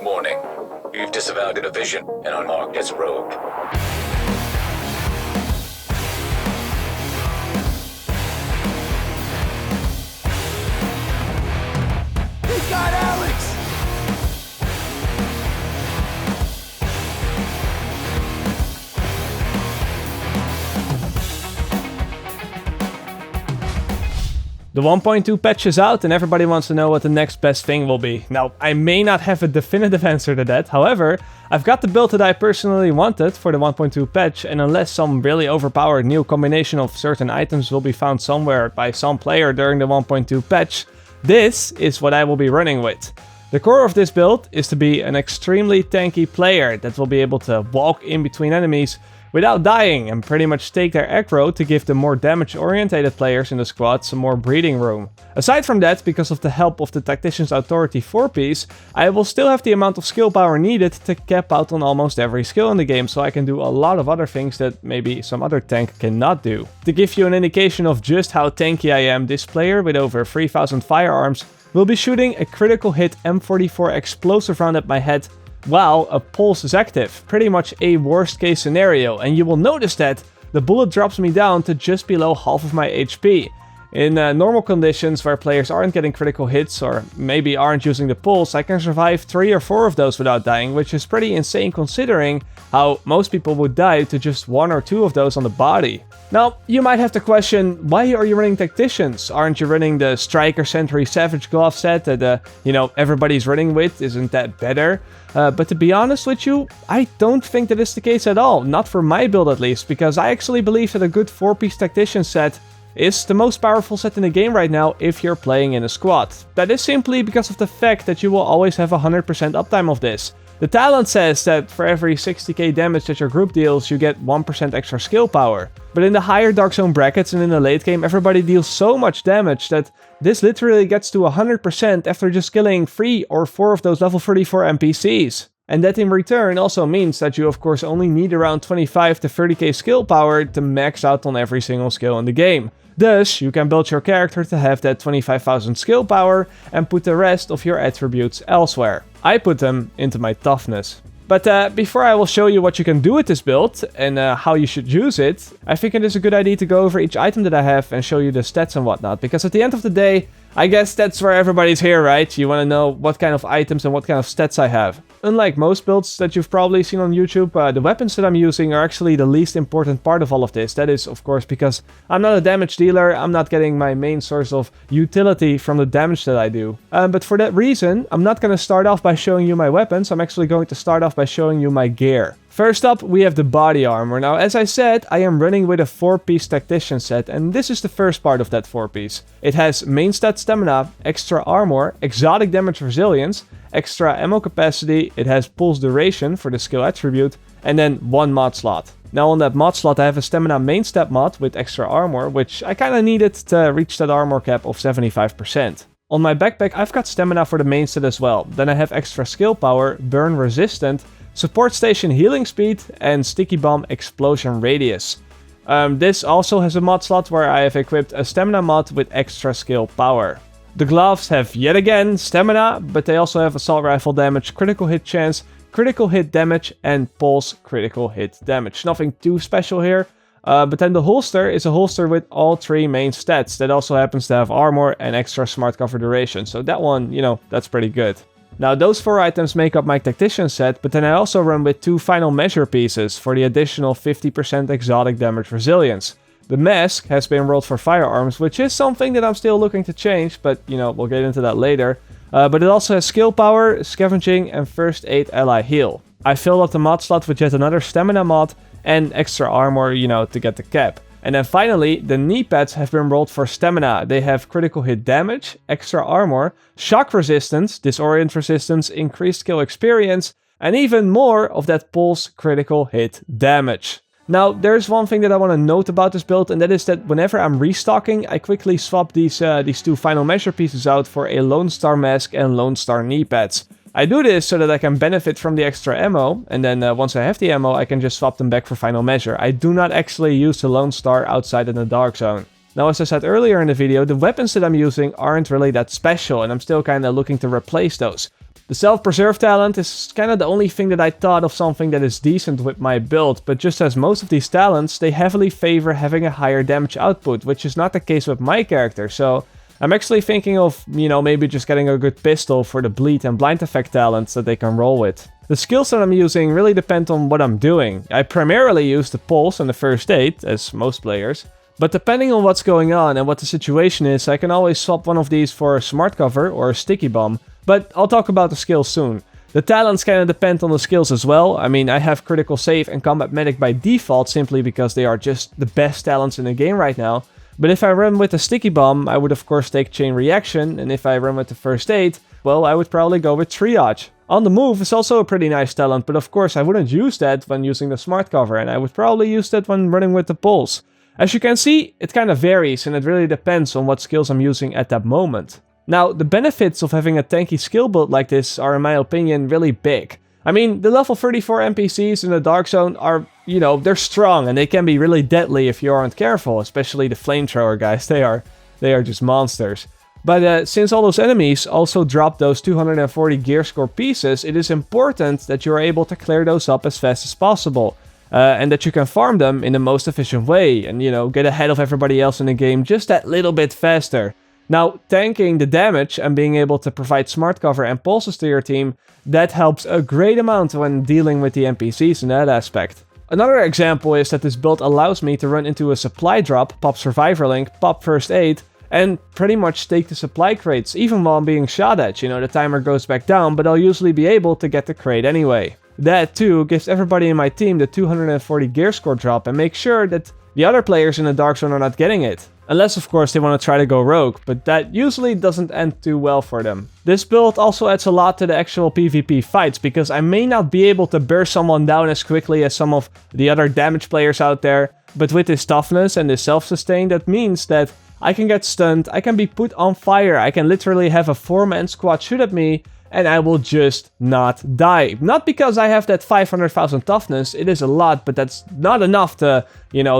Warning. You've disavowed a vision and are marked as rogue. He got Alex! The 1.2 patch is out and everybody wants to know what the next best thing will be. Now, I may not have a definitive answer to that, however, I've got the build that I personally wanted for the 1.2 patch, and unless some really overpowered new combination of certain items will be found somewhere by some player during the 1.2 patch, this is what I will be running with. The core of this build is to be an extremely tanky player that will be able to walk in between enemies without dying and pretty much take their aggro to give the more damage-orientated players in the squad some more breathing room. Aside from that, because of the help of the Tactician's Authority 4-piece, I will still have the amount of skill power needed to cap out on almost every skill in the game, so I can do a lot of other things that maybe some other tank cannot do. To give you an indication of just how tanky I am, this player with over 3000 firearms will be shooting a critical hit M44 explosive round at my head while a pulse is active. Pretty much a worst case scenario, and you will notice that the bullet drops me down to just below half of my HP. In normal conditions where players aren't getting critical hits or maybe aren't using the pulse, I can survive 3 or 4 of those without dying, which is pretty insane considering how most people would die to just 1 or 2 of those on the body. Now, you might have to question, why are you running Tacticians? Aren't you running the Striker Sentry Savage Glove set that, everybody's running with? Isn't that better? But to be honest with you, I don't think that is the case at all. Not for my build at least, because I actually believe that a good 4-piece Tactician set is the most powerful set in the game right now if you're playing in a squad. That is simply because of the fact that you will always have 100% uptime of this. The talent says that for every 60k damage that your group deals, you get 1% extra skill power. But in the higher Dark Zone brackets and in the late game, everybody deals so much damage that this literally gets to 100% after just killing 3 or 4 of those level 34 NPCs. And that in return also means that you of course only need around 25 to 30k skill power to max out on every single skill in the game. Thus, you can build your character to have that 25,000 skill power and put the rest of your attributes elsewhere. I put them into my toughness. But before I will show you what you can do with this build and how you should use it, I think it is a good idea to go over each item that I have and show you the stats and whatnot, because at the end of the day, I guess that's where everybody's here, right? You want to know what kind of items and what kind of stats I have. Unlike most builds that you've probably seen on YouTube, the weapons that I'm using are actually the least important part of all of this. That is, of course, because I'm not a damage dealer, I'm not getting my main source of utility from the damage that I do. But for that reason, I'm not going to start off by showing you my weapons, I'm actually going to start off by showing you my gear. First up, we have the body armor. Now, as I said, I am running with a 4-piece Tactician set, and this is the first part of that 4-piece. It has main stat stamina, extra armor, exotic damage resilience, extra ammo capacity, it has pulse duration for the skill attribute, and then 1 mod slot. Now on that mod slot I have a stamina main stat mod with extra armor, which I kinda needed to reach that armor cap of 75%. On my backpack I've got stamina for the main stat as well. Then I have extra skill power, burn resistant, support station healing speed, and sticky bomb explosion radius. This also has a mod slot where I have equipped a stamina mod with extra skill power. The gloves have yet again stamina, but they also have assault rifle damage, critical hit chance, critical hit damage, and pulse critical hit damage. Nothing too special here. But then the holster is a holster with all 3 main stats that also happens to have armor and extra smart cover duration. So that one, that's pretty good. Now those 4 items make up my Tactician set, but then I also run with 2 final measure pieces for the additional 50% exotic damage resilience. The mask has been rolled for firearms, which is something that I'm still looking to change, but we'll get into that later. But it also has skill power, scavenging, and first aid ally heal. I filled up the mod slot with yet another stamina mod and extra armor, to get the cap. And then finally, the knee pads have been rolled for stamina. They have critical hit damage, extra armor, shock resistance, disorient resistance, increased skill experience, and even more of that pulse critical hit damage. Now, there's one thing that I want to note about this build, and that is that whenever I'm restocking, I quickly swap these 2 final measure pieces out for a Lone Star mask and Lone Star knee pads. I do this so that I can benefit from the extra ammo, and then once I have the ammo, I can just swap them back for final measure. I do not actually use the Lone Star outside in the Dark Zone. Now, as I said earlier in the video, the weapons that I'm using aren't really that special, and I'm still kinda looking to replace those. The self-preserve talent is kind of the only thing that I thought of something that is decent with my build, but just as most of these talents, they heavily favor having a higher damage output, which is not the case with my character, so I'm actually thinking of, maybe just getting a good pistol for the bleed and blind effect talents that they can roll with. The skills that I'm using really depend on what I'm doing. I primarily use the pulse and the first aid, as most players, but depending on what's going on and what the situation is, I can always swap one of these for a smart cover or a sticky bomb. But I'll talk about the skills soon. The talents kind of depend on the skills as well. I mean, I have critical save and combat medic by default simply because they are just the best talents in the game right now. But if I run with the sticky bomb, I would of course take chain reaction, and if I run with the first aid, well, I would probably go with triage. On the move is also a pretty nice talent, but of course I wouldn't use that when using the smart cover, and I would probably use that when running with the pulse. As you can see, it kind of varies, and it really depends on what skills I'm using at that moment. Now, the benefits of having a tanky skill build like this are, in my opinion, really big. I mean, the level 34 NPCs in the Dark Zone are, they're strong, and they can be really deadly if you aren't careful, especially the flamethrower guys. They are just monsters. But since all those enemies also drop those 240 gear score pieces, it is important that you are able to clear those up as fast as possible. And that you can farm them in the most efficient way and, get ahead of everybody else in the game just that little bit faster. Now, tanking the damage and being able to provide smart cover and pulses to your team, that helps a great amount when dealing with the NPCs in that aspect. Another example is that this build allows me to run into a supply drop, pop survivor link, pop first aid, and pretty much take the supply crates, even while I'm being shot at. The timer goes back down, but I'll usually be able to get the crate anyway. That too gives everybody in my team the 240 gear score drop and makes sure that the other players in the Dark Zone are not getting it. Unless of course they want to try to go rogue, but that usually doesn't end too well for them. This build also adds a lot to the actual PvP fights, because I may not be able to burst someone down as quickly as some of the other damage players out there, but with this toughness and this self-sustain, that means that I can get stunned, I can be put on fire, I can literally have a 4-man squad shoot at me, and I will just not die. Not because I have that 500,000 toughness, it is a lot, but that's not enough to,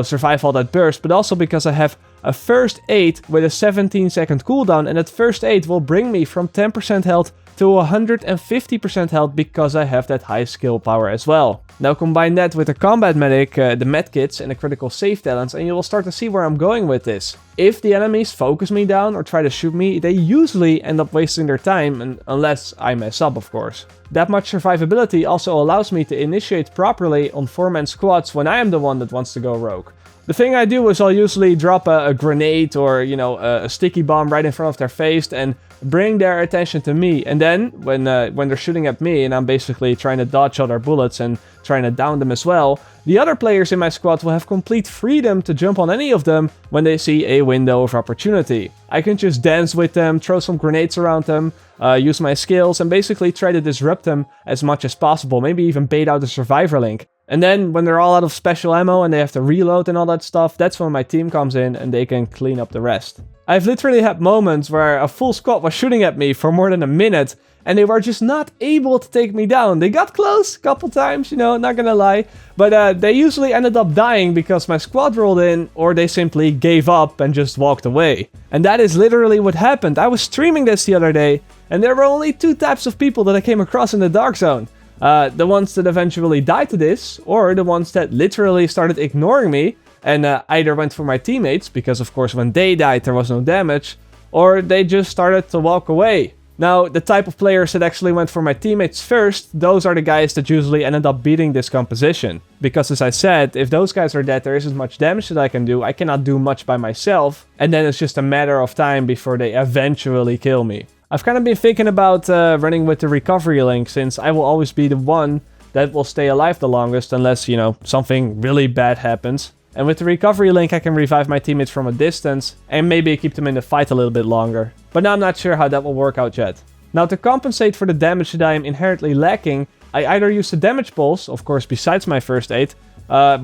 survive all that burst, but also because I have a first aid with a 17-second cooldown, and that first aid will bring me from 10% health to 150% health because I have that high skill power as well. Now combine that with the combat medic, the medkits and the critical save talents, and you will start to see where I'm going with this. If the enemies focus me down or try to shoot me, they usually end up wasting their time, and unless I mess up of course. That much survivability also allows me to initiate properly on 4-man squads when I am the one that wants to go rogue. The thing I do is I'll usually drop a grenade or, a sticky bomb right in front of their face and bring their attention to me. And then when they're shooting at me and I'm basically trying to dodge all their bullets and trying to down them as well, the other players in my squad will have complete freedom to jump on any of them when they see a window of opportunity. I can just dance with them, throw some grenades around them, use my skills, and basically try to disrupt them as much as possible, maybe even bait out a survivor link. And then when they're all out of special ammo and they have to reload and all that stuff, that's when my team comes in and they can clean up the rest. I've literally had moments where a full squad was shooting at me for more than a minute and they were just not able to take me down. They got close a couple times, not gonna lie, but they usually ended up dying because my squad rolled in or they simply gave up and just walked away. And that is literally what happened. I was streaming this the other day and there were only 2 types of people that I came across in the Dark Zone. The ones that eventually died to this, or the ones that literally started ignoring me and either went for my teammates, because of course when they died there was no damage, or they just started to walk away. Now, the type of players that actually went for my teammates first, those are the guys that usually ended up beating this composition. Because as I said, if those guys are dead, there isn't much damage that I can do, I cannot do much by myself, and then it's just a matter of time before they eventually kill me. I've kind of been thinking about running with the recovery link, since I will always be the one that will stay alive the longest unless, something really bad happens. And with the recovery link I can revive my teammates from a distance and maybe keep them in the fight a little bit longer. But now I'm not sure how that will work out yet. Now to compensate for the damage that I am inherently lacking, I either use the damage pulse, of course besides my first aid,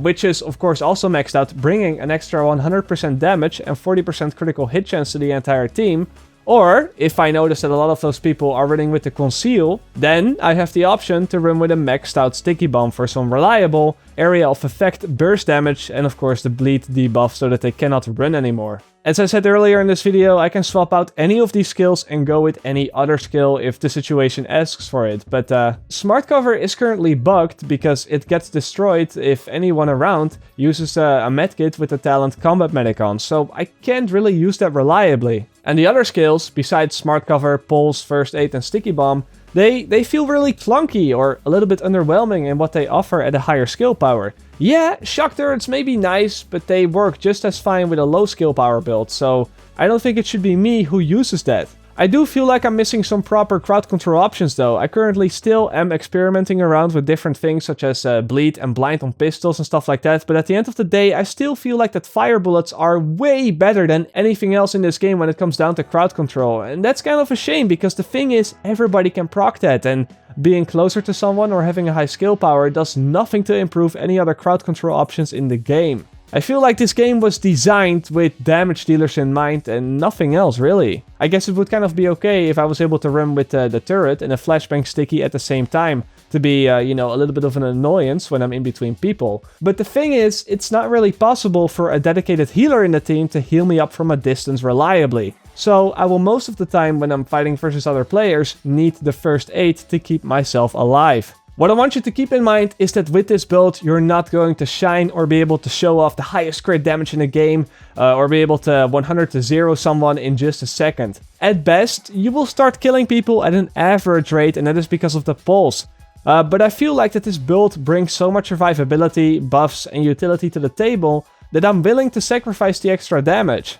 which is of course also maxed out, bringing an extra 100% damage and 40% critical hit chance to the entire team. Or, if I notice that a lot of those people are running with the conceal, then I have the option to run with a maxed out sticky bomb for some reliable area of effect burst damage and of course the bleed debuff so that they cannot run anymore. As I said earlier in this video, I can swap out any of these skills and go with any other skill if the situation asks for it. But Smart Cover is currently bugged because it gets destroyed if anyone around uses a medkit with the talent Combat Medic on, so I can't really use that reliably. And the other skills, besides Smart Cover, Pulse, First Aid and Sticky Bomb, they feel really clunky or a little bit underwhelming in what they offer at a higher skill power. Yeah, shock turrets may be nice, but they work just as fine with a low skill power build, so I don't think it should be me who uses that. I do feel like I'm missing some proper crowd control options though. I currently still am experimenting around with different things such as bleed and blind on pistols and stuff like that, but at the end of the day I still feel like that fire bullets are way better than anything else in this game when it comes down to crowd control, and that's kind of a shame because the thing is everybody can proc that, and being closer to someone or having a high skill power does nothing to improve any other crowd control options in the game. I feel like this game was designed with damage dealers in mind and nothing else really. I guess it would kind of be okay if I was able to run with the turret and a flashbang sticky at the same time to be, you know, a little bit of an annoyance when I'm in between people. But the thing is, it's not really possible for a dedicated healer in the team to heal me up from a distance reliably. So I will most of the time when I'm fighting versus other players need the first aid to keep myself alive. What I want you to keep in mind is that with this build, you're not going to shine or be able to show off the highest crit damage in the game, or be able to 100 to 0 someone in just a second. At best, you will start killing people at an average rate, and that is because of the pulse. But I feel like that this build brings so much survivability, buffs, and utility to the table that I'm willing to sacrifice the extra damage.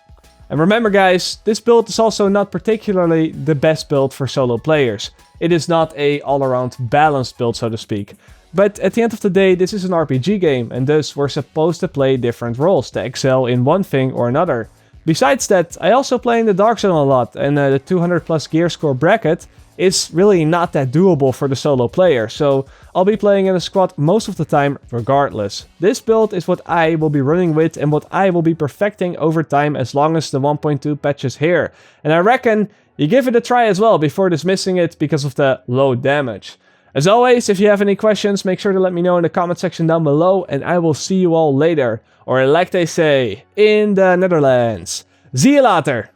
And remember guys, this build is also not particularly the best build for solo players. It is not a all-around balanced build, so to speak. But at the end of the day, this is an RPG game, and thus we're supposed to play different roles to excel in one thing or another. Besides that, I also play in the Dark Zone a lot, and the 200 plus gear score bracket is really not that doable for the solo player, so I'll be playing in a squad most of the time regardless. This build is what I will be running with and what I will be perfecting over time as long as the 1.2 patch is here. And I reckon you give it a try as well before dismissing it because of the low damage. As always, if you have any questions, make sure to let me know in the comment section down below, and I will see you all later. Or like they say in the Netherlands, zie je later!